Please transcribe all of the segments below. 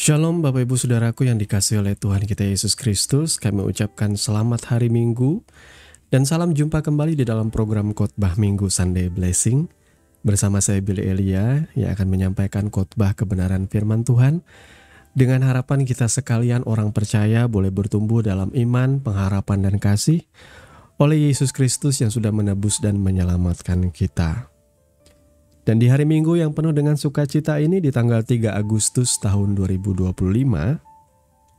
Shalom Bapak Ibu Saudaraku yang dikasihi oleh Tuhan kita Yesus Kristus. Kami ucapkan selamat hari Minggu dan salam jumpa kembali di dalam program Khotbah Minggu Sunday Blessing. Bersama saya Billy Elia yang akan menyampaikan khotbah kebenaran firman Tuhan. Dengan harapan kita sekalian orang percaya boleh bertumbuh dalam iman, pengharapan dan kasih oleh Yesus Kristus yang sudah menebus dan menyelamatkan kita. Dan di hari Minggu yang penuh dengan sukacita ini di tanggal 3 Agustus tahun 2025,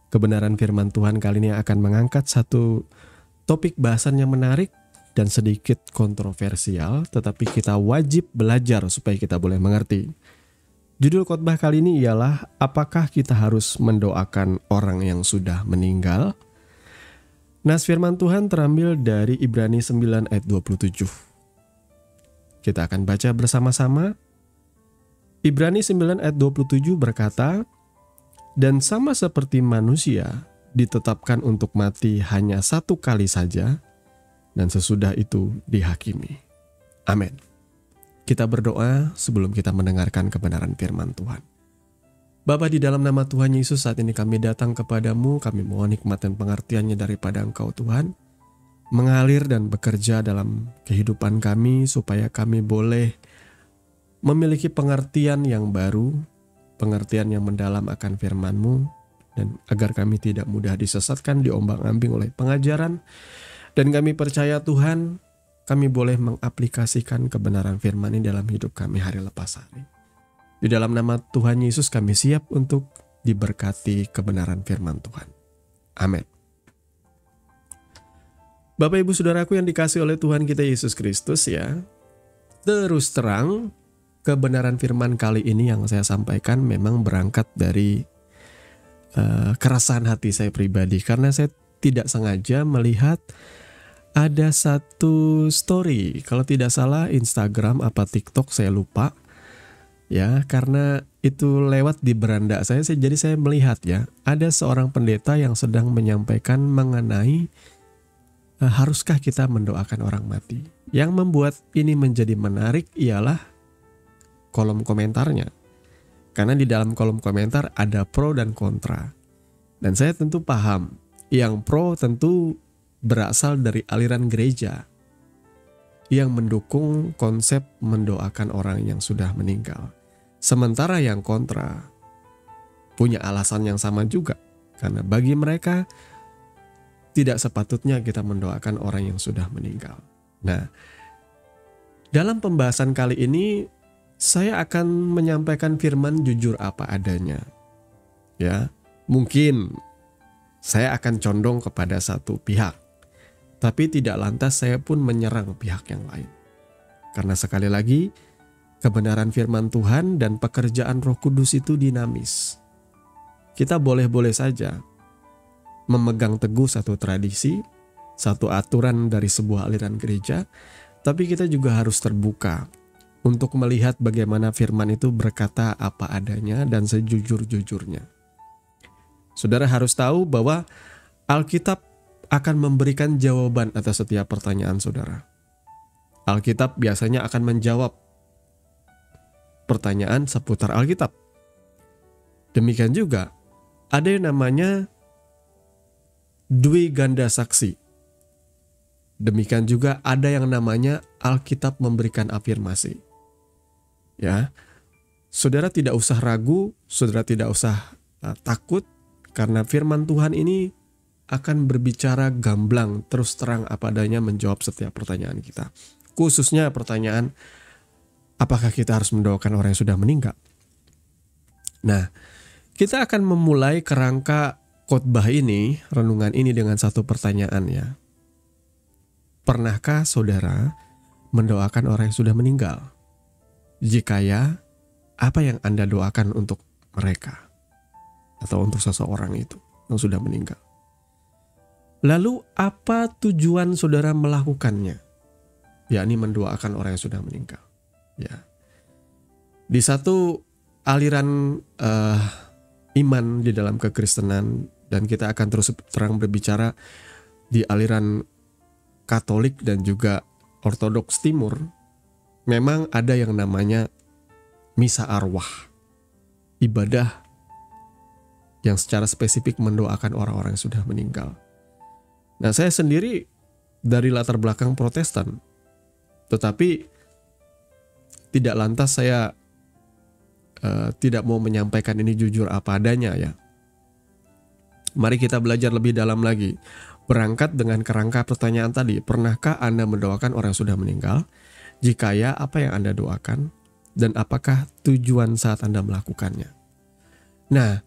kebenaran firman Tuhan kali ini akan mengangkat satu topik bahasan yang menarik dan sedikit kontroversial, tetapi kita wajib belajar supaya kita boleh mengerti. Judul khotbah kali ini ialah, apakah kita harus mendoakan orang yang sudah meninggal? Nas firman Tuhan terambil dari Ibrani 9 ayat 27. Kita akan baca bersama-sama. Ibrani 9 ayat 27 berkata, "Dan sama seperti manusia ditetapkan untuk mati hanya satu kali saja, dan sesudah itu dihakimi." Amin. Kita berdoa sebelum kita mendengarkan kebenaran firman Tuhan. Bapa, di dalam nama Tuhan Yesus saat ini kami datang kepadamu, kami mohon hikmat dan pengertiannya daripada Engkau Tuhan, mengalir dan bekerja dalam kehidupan kami supaya kami boleh memiliki pengertian yang baru, pengertian yang mendalam akan firman-Mu, dan agar kami tidak mudah disesatkan, diombang-ambing oleh pengajaran. Dan kami percaya Tuhan, kami boleh mengaplikasikan kebenaran firman ini dalam hidup kami hari lepas hari. Di dalam nama Tuhan Yesus kami siap untuk diberkati kebenaran firman Tuhan. Amin. Bapak Ibu Saudaraku yang dikasihi oleh Tuhan kita Yesus Kristus ya, terus terang kebenaran firman kali ini yang saya sampaikan memang berangkat dari keresahan hati saya pribadi, karena saya tidak sengaja melihat ada satu story, kalau tidak salah Instagram apa TikTok saya lupa ya, karena itu lewat di beranda saya, jadi saya melihat ya, ada seorang pendeta yang sedang menyampaikan mengenai haruskah kita mendoakan orang mati. Yang membuat ini menjadi menarik ialah kolom komentarnya. Karena di dalam kolom komentar ada pro dan kontra. Dan saya tentu paham, yang pro tentu berasal dari aliran gereja yang mendukung konsep mendoakan orang yang sudah meninggal. Sementara yang kontra punya alasan yang sama juga. Karena bagi mereka tidak sepatutnya kita mendoakan orang yang sudah meninggal. Nah, dalam pembahasan kali ini saya akan menyampaikan firman jujur apa adanya. Ya, mungkin saya akan condong kepada satu pihak, tapi tidak lantas saya pun menyerang pihak yang lain. Karena sekali lagi, kebenaran firman Tuhan dan pekerjaan Roh Kudus itu dinamis. Kita boleh-boleh saja memegang teguh satu tradisi, satu aturan dari sebuah aliran gereja, tapi kita juga harus terbuka untuk melihat bagaimana firman itu berkata apa adanya dan sejujur-jujurnya. Saudara harus tahu bahwa Alkitab akan memberikan jawaban atas setiap pertanyaan saudara. Alkitab biasanya akan menjawab pertanyaan seputar Alkitab. Demikian juga ada yang namanya Dwi Ganda Saksi. Demikian juga ada yang namanya Alkitab memberikan afirmasi. Ya, saudara tidak usah ragu, saudara tidak usah takut, karena firman Tuhan ini akan berbicara gamblang, terus terang apa adanya menjawab setiap pertanyaan kita. Khususnya pertanyaan, apakah kita harus mendoakan orang yang sudah meninggal? Nah, kita akan memulai kerangka khotbah ini, renungan ini dengan satu pertanyaan ya. Pernahkah saudara mendoakan orang yang sudah meninggal? Jika ya, apa yang Anda doakan untuk mereka? Atau untuk seseorang itu yang sudah meninggal? Lalu apa tujuan saudara melakukannya? Yakni mendoakan orang yang sudah meninggal. Ya. Di satu aliran iman di dalam kekristenan, dan kita akan terus terang berbicara di aliran Katolik dan juga Ortodoks Timur, memang ada yang namanya misa arwah, ibadah yang secara spesifik mendoakan orang-orang yang sudah meninggal. Nah, saya sendiri dari latar belakang Protestan, tetapi tidak lantas saya tidak mau menyampaikan ini jujur apa adanya ya. Mari kita belajar lebih dalam lagi. Berangkat dengan kerangka pertanyaan tadi, pernahkah Anda mendoakan orang yang sudah meninggal? Jika ya, apa yang Anda doakan? Dan apakah tujuan saat Anda melakukannya? Nah,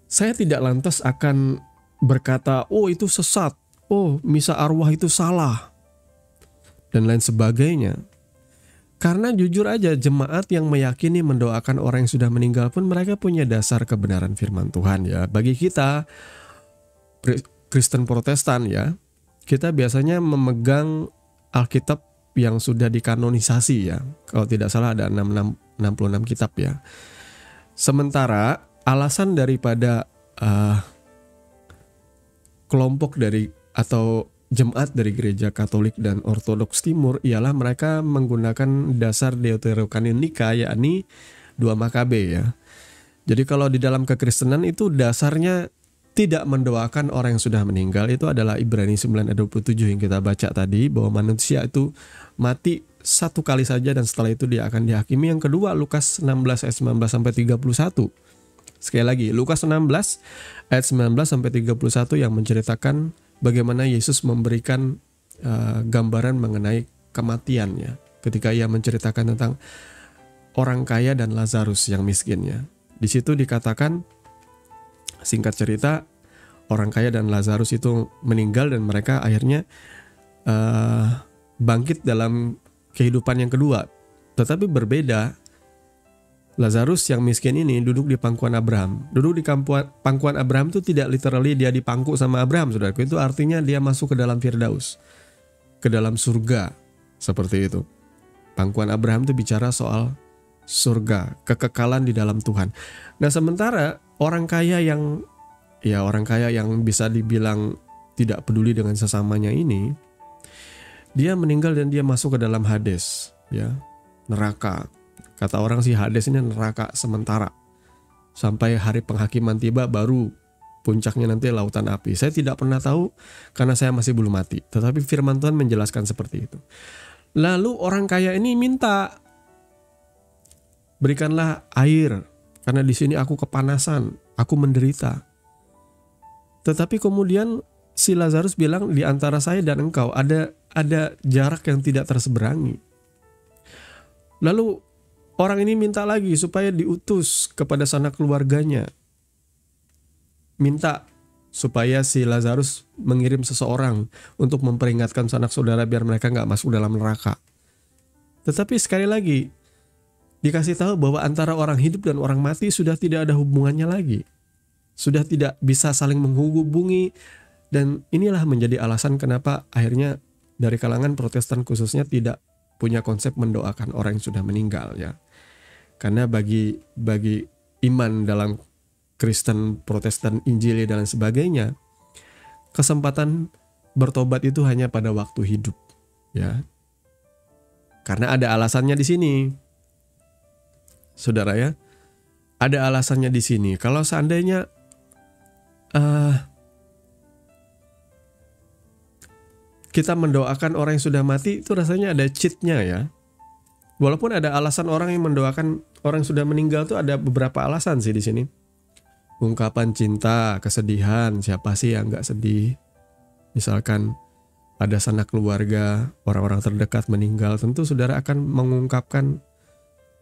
saya tidak lantas akan berkata, oh itu sesat, oh misa arwah itu salah, dan lain sebagainya. Karena jujur aja, jemaat yang meyakini mendoakan orang yang sudah meninggal pun mereka punya dasar kebenaran firman Tuhan ya. Bagi kita Kristen Protestan ya, kita biasanya memegang Alkitab yang sudah dikanonisasi ya. Kalau tidak salah ada 66 kitab ya. Sementara alasan daripada kelompok dari atau jemaat dari gereja Katolik dan Ortodoks Timur ialah mereka menggunakan dasar Deuterokanonika, yakni 2 Makabe ya. Jadi kalau di dalam kekristenan itu dasarnya tidak mendoakan orang yang sudah meninggal, itu adalah Ibrani 9 ayat 27 yang kita baca tadi, bahwa manusia itu mati satu kali saja dan setelah itu dia akan dihakimi. Yang kedua Lukas 16 ayat 19 sampai 31. Sekali lagi Lukas 16 ayat 19 sampai 31 yang menceritakan bagaimana Yesus memberikan gambaran mengenai kematiannya ketika ia menceritakan tentang orang kaya dan Lazarus yang miskinnya. Di situ dikatakan, singkat cerita, orang kaya dan Lazarus itu meninggal dan mereka akhirnya bangkit dalam kehidupan yang kedua. Tetapi berbeda, Lazarus yang miskin ini duduk di pangkuan Abraham. Duduk di pangkuan Abraham itu tidak literally dia dipangku sama Abraham, saudaraku. Itu artinya dia masuk ke dalam Firdaus, ke dalam surga, seperti itu. Pangkuan Abraham itu bicara soal surga, kekekalan di dalam Tuhan. Nah, sementara orang kaya yang bisa dibilang tidak peduli dengan sesamanya ini, dia meninggal dan dia masuk ke dalam Hades, ya, neraka. Kata orang sih Hades ini neraka sementara. Sampai hari penghakiman tiba baru puncaknya nanti lautan api. Saya tidak pernah tahu karena saya masih belum mati. Tetapi firman Tuhan menjelaskan seperti itu. Lalu orang kaya ini minta, berikanlah air karena di sini aku kepanasan, aku menderita. Tetapi kemudian si Lazarus bilang, di antara saya dan engkau ada jarak yang tidak terseberangi. Lalu orang ini minta lagi supaya diutus kepada sanak keluarganya. Minta supaya si Lazarus mengirim seseorang untuk memperingatkan sanak saudara biar mereka gak masuk dalam neraka. Tetapi sekali lagi, dikasih tahu bahwa antara orang hidup dan orang mati sudah tidak ada hubungannya lagi. Sudah tidak bisa saling menghubungi. Dan inilah menjadi alasan kenapa akhirnya dari kalangan Protestan khususnya tidak punya konsep mendoakan orang yang sudah meninggal ya. Karena bagi iman dalam Kristen, Protestan, Injili dan sebagainya, kesempatan bertobat itu hanya pada waktu hidup, ya. Karena ada alasannya di sini, saudara ya, ada alasannya di sini. Kalau seandainya kita mendoakan orang yang sudah mati, itu rasanya ada cheatnya ya. Walaupun ada alasan orang yang mendoakan orang yang sudah meninggal tuh ada beberapa alasan sih di sini. Ungkapan cinta, kesedihan, siapa sih yang nggak sedih? Misalkan ada sanak keluarga, orang-orang terdekat meninggal, tentu saudara akan mengungkapkan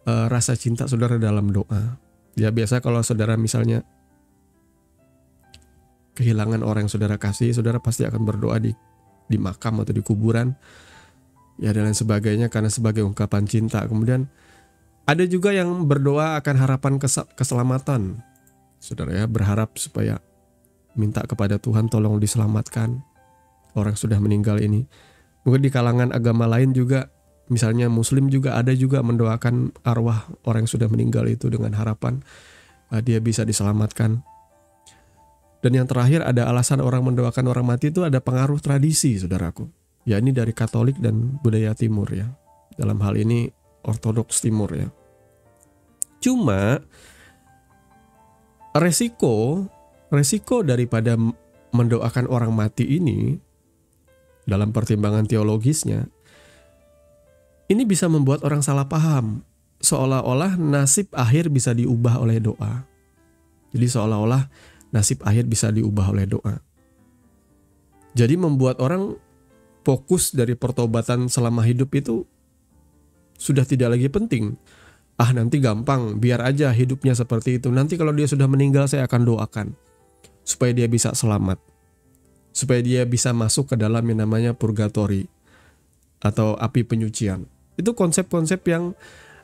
rasa cinta saudara dalam doa. Ya biasa kalau saudara misalnya kehilangan orang yang saudara kasih, saudara pasti akan berdoa di makam atau di kuburan. Ya dan lain sebagainya karena sebagai ungkapan cinta. Kemudian ada juga yang berdoa akan harapan keselamatan. Saudara ya, berharap supaya minta kepada Tuhan tolong diselamatkan orang sudah meninggal ini. Mungkin di kalangan agama lain juga, misalnya Muslim juga ada juga mendoakan arwah orang yang sudah meninggal itu dengan harapan dia bisa diselamatkan. Dan yang terakhir ada alasan orang mendoakan orang mati itu ada pengaruh tradisi, saudaraku. Ya ini dari Katolik dan budaya Timur ya. Dalam hal ini Ortodoks Timur ya. Cuma resiko daripada mendoakan orang mati ini dalam pertimbangan teologisnya, ini bisa membuat orang salah paham, seolah-olah nasib akhir bisa diubah oleh doa. Jadi seolah-olah nasib akhir bisa diubah oleh doa. Jadi membuat orang fokus dari pertobatan selama hidup itu sudah tidak lagi penting. Nanti gampang, biar aja hidupnya seperti itu. Nanti kalau dia sudah meninggal saya akan doakan supaya dia bisa selamat, supaya dia bisa masuk ke dalam yang namanya purgatori atau api penyucian. Itu konsep-konsep yang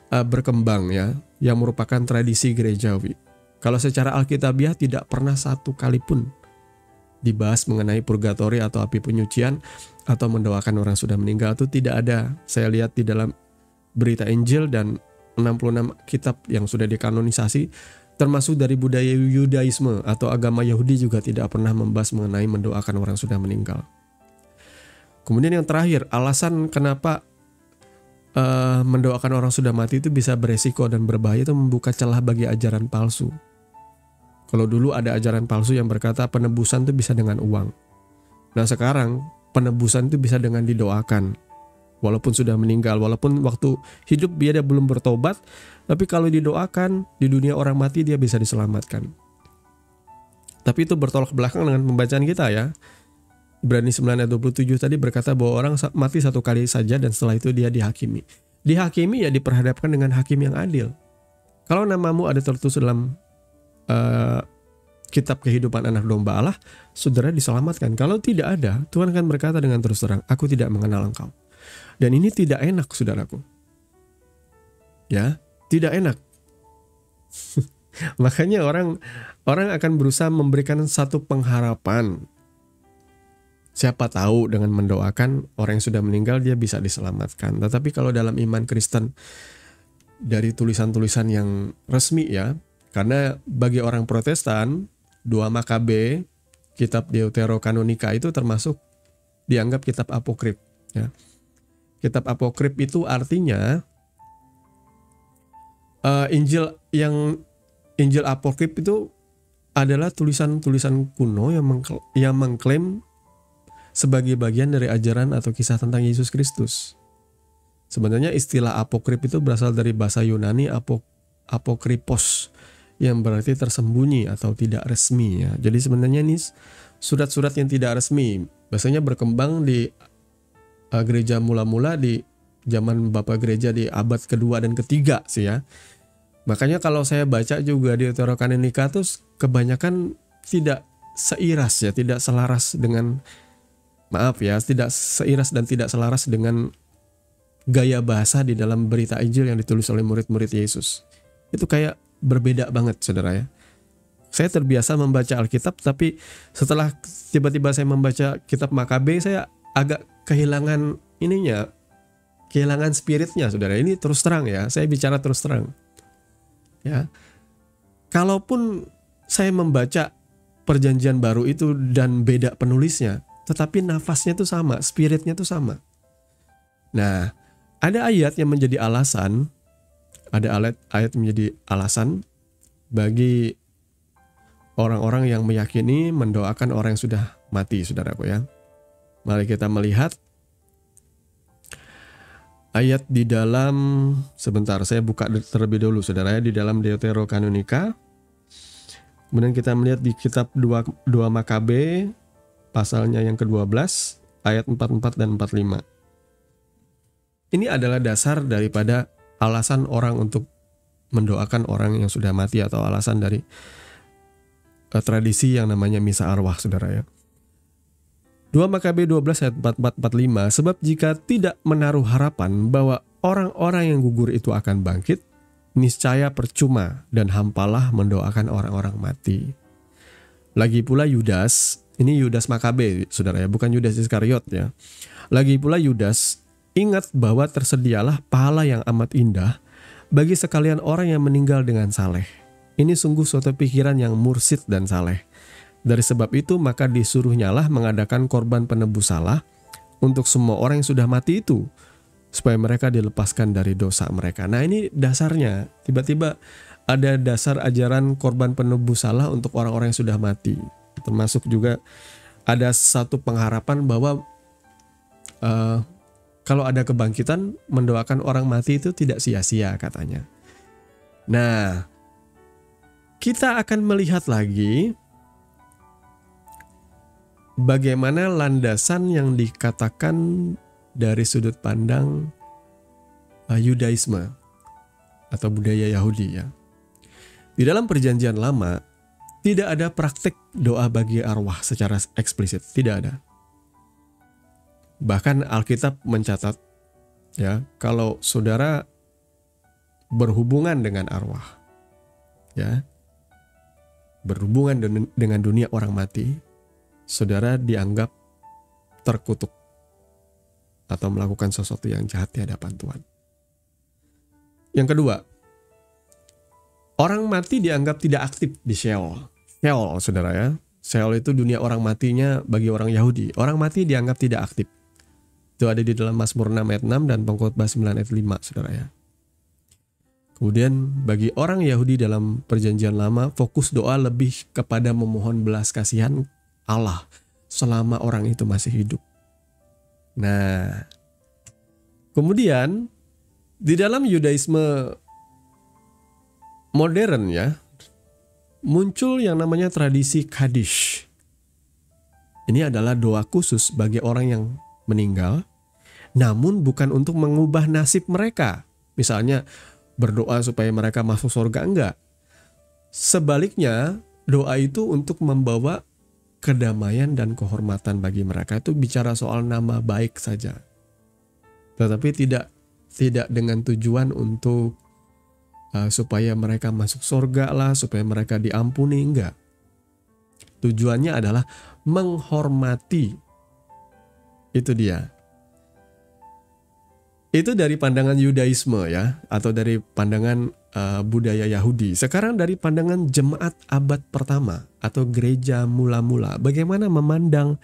berkembang ya, yang merupakan tradisi gerejawi. Kalau secara alkitabiah tidak pernah satu kali pun dibahas mengenai purgatori atau api penyucian atau mendoakan orang sudah meninggal, itu tidak ada. Saya lihat di dalam berita Injil dan 66 kitab yang sudah dikanonisasi, termasuk dari budaya Yudaisme atau agama Yahudi juga tidak pernah membahas mengenai mendoakan orang sudah meninggal. Kemudian yang terakhir, alasan kenapa mendoakan orang sudah mati itu bisa beresiko dan berbahaya, itu membuka celah bagi ajaran palsu. Kalau dulu ada ajaran palsu yang berkata penebusan itu bisa dengan uang. Nah sekarang penebusan itu bisa dengan didoakan. Walaupun sudah meninggal, walaupun waktu hidup dia belum bertobat, tapi kalau didoakan di dunia orang mati dia bisa diselamatkan. Tapi itu bertolak belakang dengan pembacaan kita ya. Ibrani 9 ayat 27 tadi berkata bahwa orang mati satu kali saja dan setelah itu dia dihakimi. Dihakimi ya diperhadapkan dengan hakim yang adil. Kalau namamu ada tertulis dalam kitab kehidupan anak domba Allah, saudara diselamatkan. Kalau tidak ada, Tuhan akan berkata dengan terus terang, aku tidak mengenal engkau. Dan ini tidak enak, saudaraku. Ya, tidak enak. Makanya orang akan berusaha memberikan satu pengharapan. Siapa tahu dengan mendoakan orang yang sudah meninggal dia bisa diselamatkan. Tetapi kalau dalam iman Kristen dari tulisan-tulisan yang resmi ya, karena bagi orang Protestan 2 Makabe, kitab Deuterokanonika itu termasuk dianggap kitab apokrif ya. Kitab apokrif itu artinya Injil apokrif itu adalah tulisan-tulisan kuno yang mengklaim sebagai bagian dari ajaran atau kisah tentang Yesus Kristus. Sebenarnya istilah apokrif itu berasal dari bahasa Yunani apokripos, yang berarti tersembunyi atau tidak resmi ya. Jadi sebenarnya ini surat-surat yang tidak resmi, biasanya berkembang di gereja mula-mula di zaman Bapak Gereja di abad kedua dan ketiga sih ya. Makanya kalau saya baca juga di Deuterokanonika itu kebanyakan tidak seiras ya, tidak selaras dengan tidak seiras dan tidak selaras dengan gaya bahasa di dalam berita Injil yang ditulis oleh murid-murid Yesus. Itu kayak berbeda banget saudara ya. Saya terbiasa membaca Alkitab, tapi setelah tiba-tiba saya membaca kitab Makabe, saya agak kehilangan spiritnya saudara. Ini terus terang ya, saya bicara terus terang ya. Kalaupun saya membaca perjanjian baru itu dan beda penulisnya, tetapi nafasnya itu sama, spiritnya itu sama. Nah, ada ayat yang menjadi alasan, ayat menjadi alasan bagi orang-orang yang meyakini mendoakan orang yang sudah mati, saudaraku ya. Mari kita melihat ayat di dalam, sebentar saya buka terlebih dulu saudara ya, di dalam Deuterokanonika. Kemudian kita melihat di kitab 2 Makabe pasalnya yang ke-12 ayat 44 dan 45. Ini adalah dasar daripada alasan orang untuk mendoakan orang yang sudah mati atau alasan dari tradisi yang namanya misa arwah saudara ya. 2 Makabe 12 ayat 44-45, sebab jika tidak menaruh harapan bahwa orang-orang yang gugur itu akan bangkit, niscaya percuma dan hampalah mendoakan orang-orang mati. Lagi pula Yudas, ini Yudas Makabe saudara ya, bukan Yudas Iskariot ya. Lagi pula Yudas, ingat bahwa tersedialah pahala yang amat indah bagi sekalian orang yang meninggal dengan saleh. Ini sungguh suatu pikiran yang mursid dan saleh. Dari sebab itu maka disuruhnyalah mengadakan korban penebus salah untuk semua orang yang sudah mati itu, supaya mereka dilepaskan dari dosa mereka. Nah, ini dasarnya. Tiba-tiba ada dasar ajaran korban penebus salah untuk orang-orang yang sudah mati. Termasuk juga ada satu pengharapan bahwa kalau ada kebangkitan, mendoakan orang mati itu tidak sia-sia katanya. Nah, kita akan melihat lagi bagaimana landasan yang dikatakan dari sudut pandang Yudaisme atau budaya Yahudi ya. Di dalam perjanjian lama tidak ada praktik doa bagi arwah secara eksplisit, tidak ada. Bahkan Alkitab mencatat ya, kalau saudara berhubungan dengan arwah ya, berhubungan dengan dunia orang mati, saudara dianggap terkutuk atau melakukan sesuatu yang jahat di hadapan Tuhan. Yang kedua, orang mati dianggap tidak aktif di Sheol. Sheol, saudara ya. Sheol itu dunia orang matinya bagi orang Yahudi. Orang mati dianggap tidak aktif. Itu ada di dalam Mazmur 6 ayat 6 dan Pengkhotbah 9 ayat 5, saudara ya. Kemudian bagi orang Yahudi dalam perjanjian lama, fokus doa lebih kepada memohon belas kasihan Allah selama orang itu masih hidup. Nah, kemudian di dalam Yudaisme modern ya, muncul yang namanya tradisi Kaddish. Ini adalah doa khusus bagi orang yang meninggal, namun bukan untuk mengubah nasib mereka. Misalnya berdoa supaya mereka masuk surga, enggak. Sebaliknya, doa itu untuk membawa kedamaian dan kehormatan bagi mereka. Itu bicara soal nama baik saja. Tetapi tidak dengan tujuan untuk supaya mereka masuk surga lah, supaya mereka diampuni, enggak. Tujuannya adalah menghormati. Itu dia. Itu dari pandangan Yudaisme ya, atau dari pandangan budaya Yahudi. Sekarang dari pandangan jemaat abad pertama atau gereja mula-mula, bagaimana memandang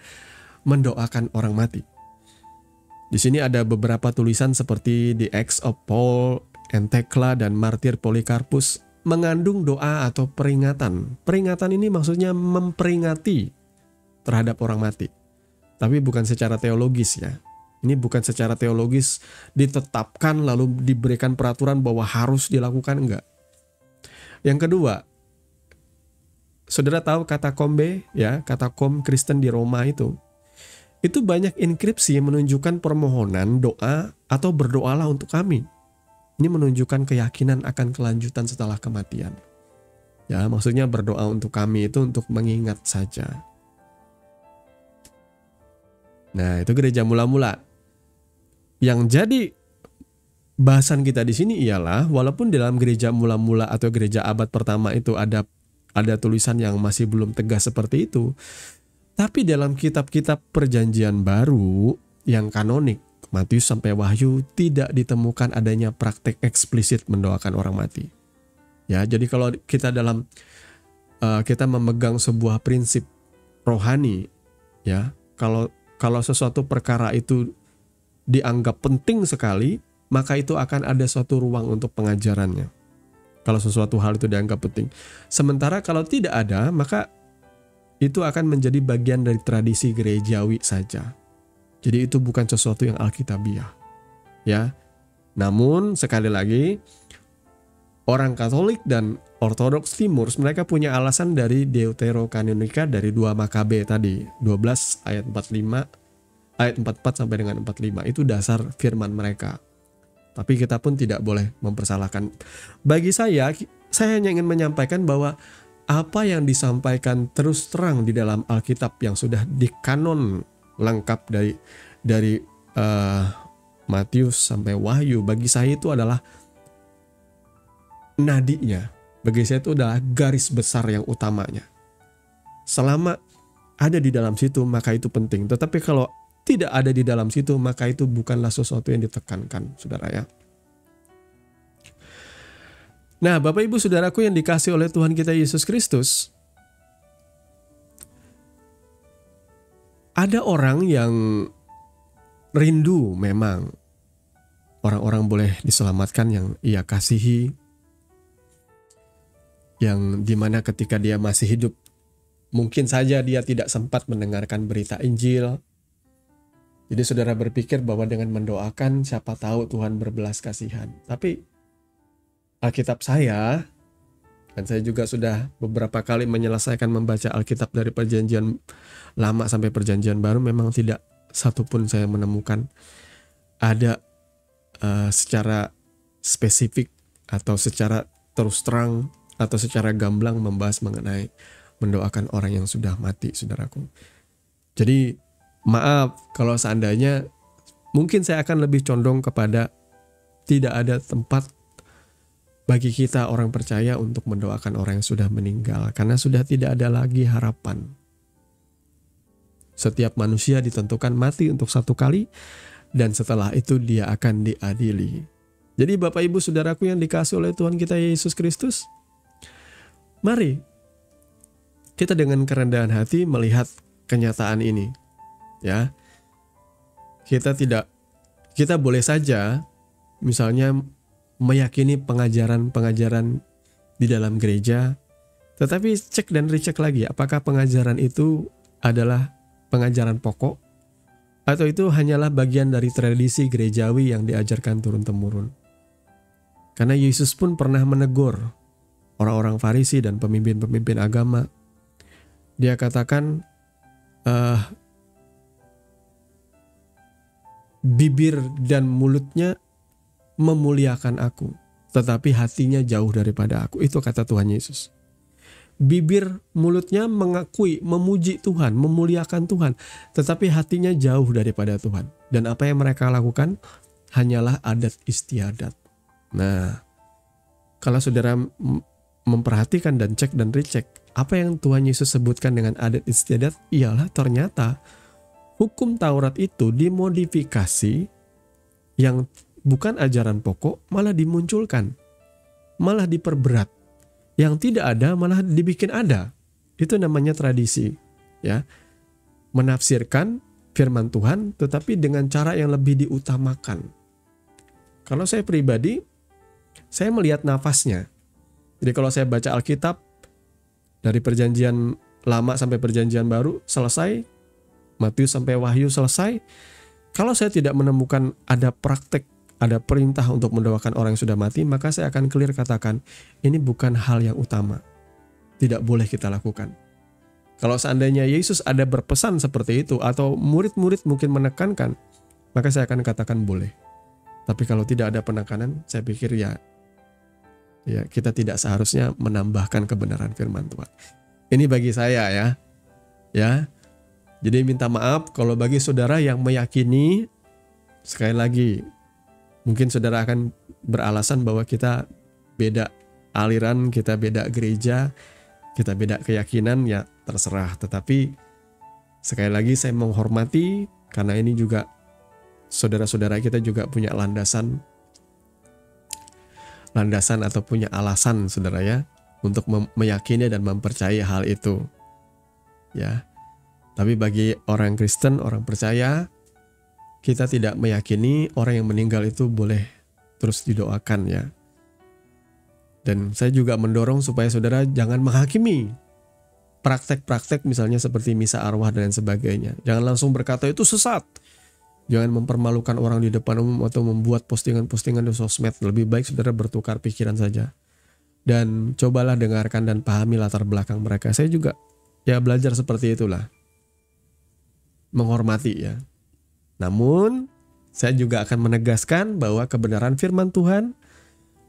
mendoakan orang mati. Di sini ada beberapa tulisan seperti The Acts of Paul and Thecla dan Martir Polycarpus mengandung doa atau peringatan. Peringatan ini maksudnya memperingati terhadap orang mati. Tapi bukan secara teologis ya. Ini bukan secara teologis ditetapkan lalu diberikan peraturan bahwa harus dilakukan, enggak. Yang kedua, saudara tahu katakombe ya, katakom Kristen di Roma itu banyak inskripsi menunjukkan permohonan doa atau berdoalah untuk kami. Ini menunjukkan keyakinan akan kelanjutan setelah kematian. Ya, maksudnya berdoa untuk kami itu untuk mengingat saja. Nah, itu gereja mula-mula. Yang jadi bahasan kita di sini ialah walaupun di dalam gereja mula-mula atau gereja abad pertama itu ada tulisan yang masih belum tegas seperti itu, tapi dalam kitab-kitab perjanjian baru yang kanonik, Matius sampai Wahyu, tidak ditemukan adanya praktek eksplisit mendoakan orang mati. Ya, jadi kalau kita kita memegang sebuah prinsip rohani, ya, kalau sesuatu perkara itu dianggap penting sekali, maka itu akan ada suatu ruang untuk pengajarannya. Kalau sesuatu hal itu dianggap penting. Sementara kalau tidak ada, maka itu akan menjadi bagian dari tradisi gerejawi saja. Jadi itu bukan sesuatu yang alkitabiah. Ya. Namun sekali lagi, orang Katolik dan Ortodoks Timur mereka punya alasan dari Deuterokanonika dari 2 Makabe tadi, 12 ayat 45 ayat 44 sampai dengan 45 itu dasar firman mereka. Tapi kita pun tidak boleh mempersalahkan. Bagi saya hanya ingin menyampaikan bahwa apa yang disampaikan terus terang di dalam Alkitab yang sudah dikanon lengkap dari Matius sampai Wahyu, bagi saya itu adalah nadinya. Bagi saya itu adalah garis besar yang utamanya. Selama ada di dalam situ maka itu penting. Tetapi kalau tidak ada di dalam situ, maka itu bukanlah sesuatu yang ditekankan, saudara ya. Nah, Bapak Ibu Saudaraku yang dikasihi oleh Tuhan kita Yesus Kristus, ada orang yang rindu memang orang-orang boleh diselamatkan yang ia kasihi, yang dimana ketika dia masih hidup, mungkin saja dia tidak sempat mendengarkan berita Injil. Jadi saudara berpikir bahwa dengan mendoakan siapa tahu Tuhan berbelas kasihan. Tapi Alkitab saya, dan saya juga sudah beberapa kali menyelesaikan membaca Alkitab dari Perjanjian Lama sampai Perjanjian Baru, memang tidak satupun saya menemukan ada secara spesifik atau secara terus terang atau secara gamblang membahas mengenai mendoakan orang yang sudah mati, saudaraku. Jadi maaf kalau seandainya mungkin saya akan lebih condong kepada tidak ada tempat bagi kita orang percaya untuk mendoakan orang yang sudah meninggal, karena sudah tidak ada lagi harapan. Setiap manusia ditentukan mati untuk satu kali, dan setelah itu dia akan diadili. Jadi Bapak Ibu Saudaraku yang dikasihi oleh Tuhan kita Yesus Kristus, mari kita dengan kerendahan hati melihat kenyataan ini. Ya, kita boleh saja misalnya meyakini pengajaran-pengajaran di dalam gereja, tetapi cek dan recheck lagi apakah pengajaran itu adalah pengajaran pokok atau itu hanyalah bagian dari tradisi gerejawi yang diajarkan turun-temurun. Karena Yesus pun pernah menegur orang-orang Farisi dan pemimpin-pemimpin agama. Dia katakan, bibir dan mulutnya memuliakan aku, tetapi hatinya jauh daripada aku. Itu kata Tuhan Yesus. Bibir mulutnya mengakui, memuji Tuhan, memuliakan Tuhan, tetapi hatinya jauh daripada Tuhan. Dan apa yang mereka lakukan hanyalah adat istiadat. Nah, kalau saudara memperhatikan dan cek dan recheck, apa yang Tuhan Yesus sebutkan dengan adat istiadat ialah ternyata hukum Taurat itu dimodifikasi, yang bukan ajaran pokok malah dimunculkan, malah diperberat. Yang tidak ada malah dibikin ada. Itu namanya tradisi, ya. Menafsirkan firman Tuhan tetapi dengan cara yang lebih diutamakan. Kalau saya pribadi, saya melihat nafasnya. Jadi kalau saya baca Alkitab dari Perjanjian Lama sampai Perjanjian Baru selesai, Matius sampai Wahyu selesai, kalau saya tidak menemukan ada praktek, ada perintah untuk mendoakan orang yang sudah mati, maka saya akan clear katakan, ini bukan hal yang utama. Tidak boleh kita lakukan. Kalau seandainya Yesus ada berpesan seperti itu, atau murid-murid mungkin menekankan, maka saya akan katakan boleh. Tapi kalau tidak ada penekanan, saya pikir ya kita tidak seharusnya menambahkan kebenaran firman Tuhan. Ini bagi saya ya. Jadi minta maaf kalau bagi saudara yang meyakini, sekali lagi, mungkin saudara akan beralasan bahwa kita beda aliran, kita beda gereja, kita beda keyakinan, ya terserah. Tetapi sekali lagi saya menghormati, karena ini juga saudara-saudara kita juga punya landasan atau punya alasan, saudara ya, untuk meyakini dan mempercayai hal itu. Ya. Tapi bagi orang Kristen, orang percaya, kita tidak meyakini orang yang meninggal itu boleh terus didoakan ya. Dan saya juga mendorong supaya saudara jangan menghakimi praktek-praktek misalnya seperti misa arwah dan sebagainya. Jangan langsung berkata itu sesat. Jangan mempermalukan orang di depan umum atau membuat postingan-postingan di sosmed. Lebih baik saudara bertukar pikiran saja. Dan cobalah dengarkan dan pahami latar belakang mereka. Saya juga ya belajar seperti itulah. Menghormati ya. Namun saya juga akan menegaskan bahwa kebenaran firman Tuhan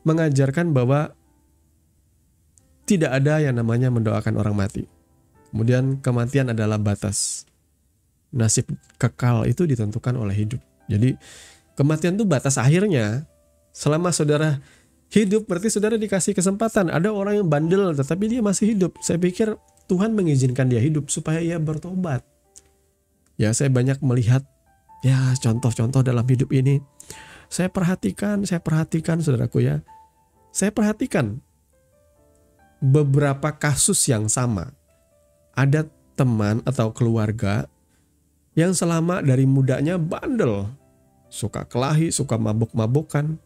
mengajarkan bahwa tidak ada yang namanya mendoakan orang mati. Kemudian kematian adalah batas. Nasib kekal itu ditentukan oleh hidup. Jadi kematian itu batas akhirnya. Selama saudara hidup berarti saudara dikasih kesempatan. Ada orang yang bandel tetapi dia masih hidup. Saya pikir Tuhan mengizinkan dia hidup supaya ia bertobat. Ya, saya banyak melihat ya contoh-contoh dalam hidup ini. Saya perhatikan saudaraku ya. Saya perhatikan beberapa kasus yang sama. Ada teman atau keluarga yang selama dari mudanya bandel. suka kelahi, suka mabuk-mabukan.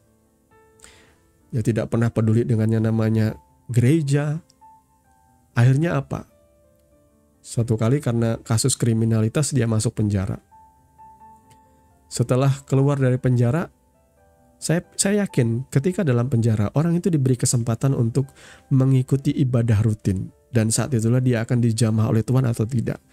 Dia tidak pernah peduli dengan yang namanya gereja. Akhirnya apa? Suatu kali karena kasus kriminalitas dia masuk penjara. Setelah keluar dari penjara, saya yakin ketika dalam penjara orang itu diberi kesempatan untuk mengikuti ibadah rutin. Dan saat itulah dia akan dijamah oleh Tuhan atau tidak.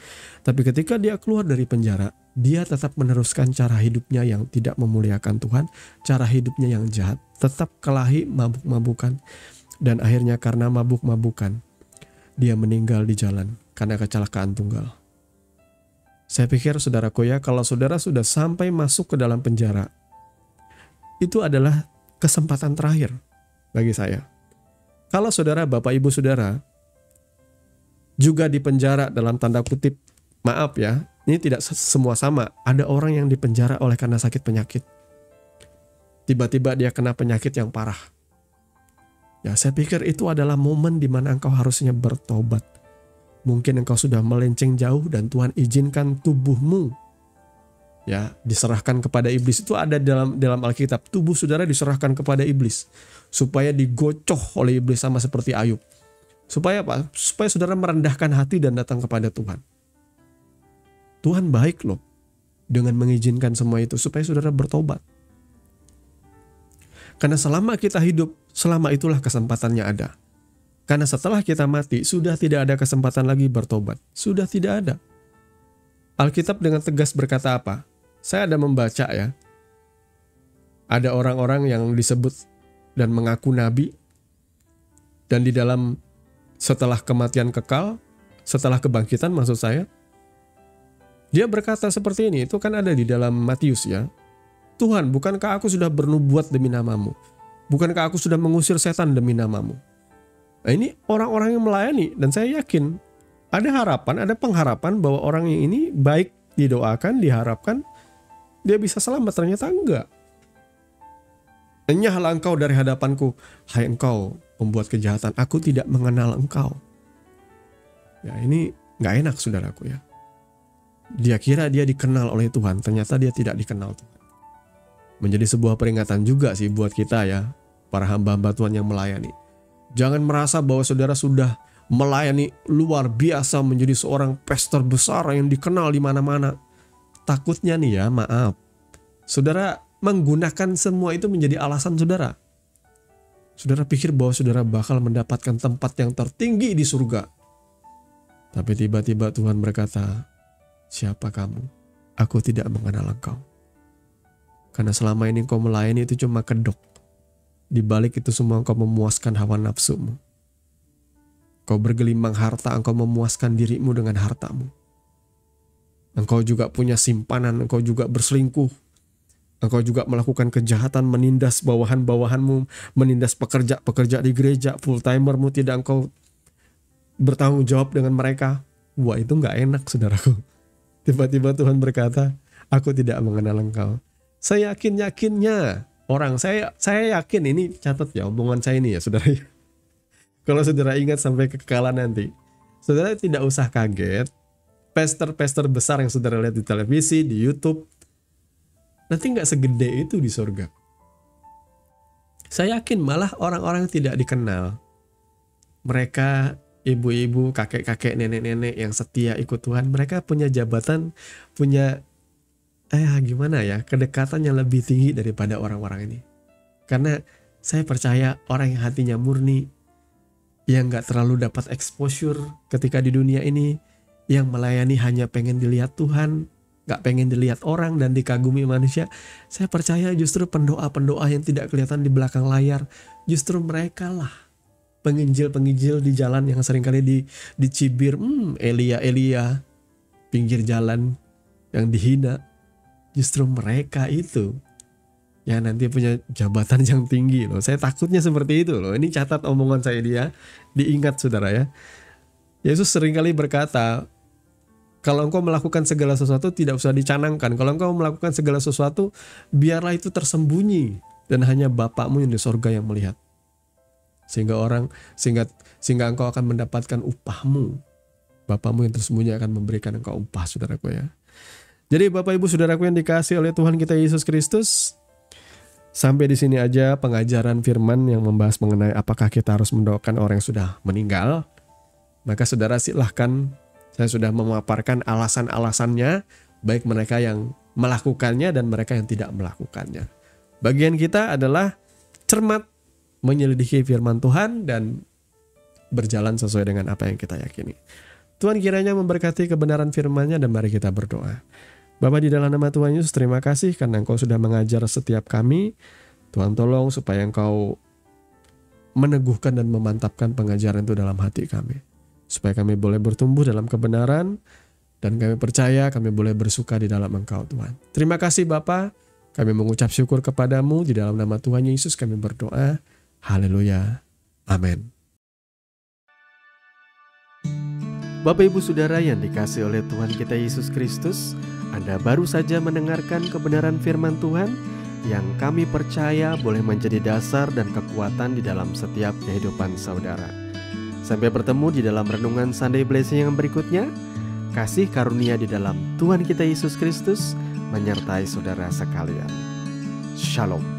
Tapi ketika dia keluar dari penjara, dia tetap meneruskan cara hidupnya yang tidak memuliakan Tuhan, cara hidupnya yang jahat, tetap kelahi, mabuk-mabukan. Dan akhirnya karena mabuk-mabukan, dia meninggal di jalan karena kecelakaan tunggal. Saya pikir saudaraku ya, kalau saudara sudah sampai masuk ke dalam penjara, itu adalah kesempatan terakhir bagi saya. Kalau saudara, bapak ibu saudara, juga di penjara dalam tanda kutip, maaf ya, ini tidak semua sama. Ada orang yang dipenjara oleh karena sakit penyakit. Tiba-tiba dia kena penyakit yang parah. Ya, saya pikir itu adalah momen di mana engkau harusnya bertobat. Mungkin engkau sudah melenceng jauh dan Tuhan izinkan tubuhmu ya diserahkan kepada iblis. Itu ada dalam Alkitab. Tubuh saudara diserahkan kepada iblis supaya digocoh oleh iblis sama seperti Ayub. Supaya apa? Supaya saudara merendahkan hati dan datang kepada Tuhan. Tuhan baik loh dengan mengizinkan semua itu supaya saudara bertobat. Karena selama kita hidup, selama itulah kesempatannya ada. Karena setelah kita mati, sudah tidak ada kesempatan lagi bertobat. Sudah tidak ada. Alkitab dengan tegas berkata apa? Saya ada membaca ya. Ada orang-orang yang disebut dan mengaku nabi. Dan di dalam setelah kematian kekal, setelah kebangkitan maksud saya, dia berkata seperti ini, itu kan ada di dalam Matius ya. Tuhan, bukankah aku sudah bernubuat demi namamu? Bukankah aku sudah mengusir setan demi namamu? Nah ini orang-orang yang melayani, dan saya yakin ada harapan, ada pengharapan bahwa orang yang ini baik didoakan, diharapkan, dia bisa selamat, ternyata enggak. Enyahlah engkau dari hadapanku, hai engkau pembuat kejahatan, aku tidak mengenal engkau. Ya ini gak enak saudaraku ya. Dia kira dia dikenal oleh Tuhan, ternyata dia tidak dikenal Tuhan. Menjadi sebuah peringatan juga sih buat kita ya, para hamba-hamba Tuhan yang melayani. Jangan merasa bahwa saudara sudah melayani luar biasa, menjadi seorang pastor besar yang dikenal di mana-mana. Takutnya nih ya, maaf, saudara menggunakan semua itu menjadi alasan saudara. Saudara pikir bahwa saudara bakal mendapatkan tempat yang tertinggi di surga. Tapi tiba-tiba Tuhan berkata, siapa kamu? Aku tidak mengenal engkau. Karena selama ini engkau melayani itu cuma kedok. Di balik itu semua engkau memuaskan hawa nafsumu. Engkau bergelimang harta, engkau memuaskan dirimu dengan hartamu. Engkau juga punya simpanan, engkau juga berselingkuh. Engkau juga melakukan kejahatan, menindas bawahan-bawahanmu, menindas pekerja-pekerja di gereja, full-timermu, tidak engkau bertanggung jawab dengan mereka. Wah itu gak enak saudaraku. Tiba-tiba Tuhan berkata, aku tidak mengenal engkau. Saya yakin-yakinnya, saya yakin, ini catat ya omongan saya ini ya saudara. Kalau saudara ingat sampai kekekalan nanti, saudara tidak usah kaget. Pastor-pastor besar yang saudara lihat di televisi, di YouTube, nanti nggak segede itu di surga. Saya yakin malah orang-orang yang tidak dikenal, mereka ibu-ibu, kakek-kakek, nenek-nenek yang setia ikut Tuhan, mereka punya jabatan, punya gimana ya, kedekatan yang lebih tinggi daripada orang-orang ini. Karena saya percaya orang yang hatinya murni, yang gak terlalu dapat exposure ketika di dunia ini, yang melayani hanya pengen dilihat Tuhan, gak pengen dilihat orang dan dikagumi manusia, saya percaya justru pendoa-pendoa yang tidak kelihatan di belakang layar, justru mereka lah penginjil-penginjil di jalan yang seringkali dicibir, Elia pinggir jalan yang dihina. Justru mereka itu yang nanti punya jabatan yang tinggi loh. Saya takutnya seperti itu loh. Ini catat omongan saya dia. Diingat saudara ya. Yesus seringkali berkata, kalau engkau melakukan segala sesuatu tidak usah dicanangkan. Kalau engkau melakukan segala sesuatu, biarlah itu tersembunyi. Dan hanya Bapakmu yang di sorga yang melihat. Sehingga engkau akan mendapatkan upahmu. Bapakmu yang tersembunyi akan memberikan engkau upah saudaraku ya. Jadi Bapak Ibu Saudaraku yang dikasihi oleh Tuhan kita Yesus Kristus, sampai di sini aja pengajaran firman yang membahas mengenai apakah kita harus mendoakan orang yang sudah meninggal. Maka saudara silahkan, saya sudah memaparkan alasan-alasannya, baik mereka yang melakukannya dan mereka yang tidak melakukannya. Bagian kita adalah cermat menyelidiki firman Tuhan dan berjalan sesuai dengan apa yang kita yakini. Tuhan kiranya memberkati kebenaran firman-Nya dan mari kita berdoa. Bapa di dalam nama Tuhan Yesus, terima kasih karena Engkau sudah mengajar setiap kami. Tuhan tolong supaya Engkau meneguhkan dan memantapkan pengajaran itu dalam hati kami. Supaya kami boleh bertumbuh dalam kebenaran dan kami percaya kami boleh bersuka di dalam Engkau Tuhan. Terima kasih Bapa, kami mengucap syukur kepadamu di dalam nama Tuhan Yesus kami berdoa. Haleluya. Amin. Bapak Ibu Saudara yang dikasihi oleh Tuhan kita Yesus Kristus, Anda baru saja mendengarkan kebenaran firman Tuhan yang kami percaya boleh menjadi dasar dan kekuatan di dalam setiap kehidupan saudara. Sampai bertemu di dalam renungan Sunday Blessing yang berikutnya. Kasih karunia di dalam Tuhan kita Yesus Kristus menyertai saudara sekalian. Shalom.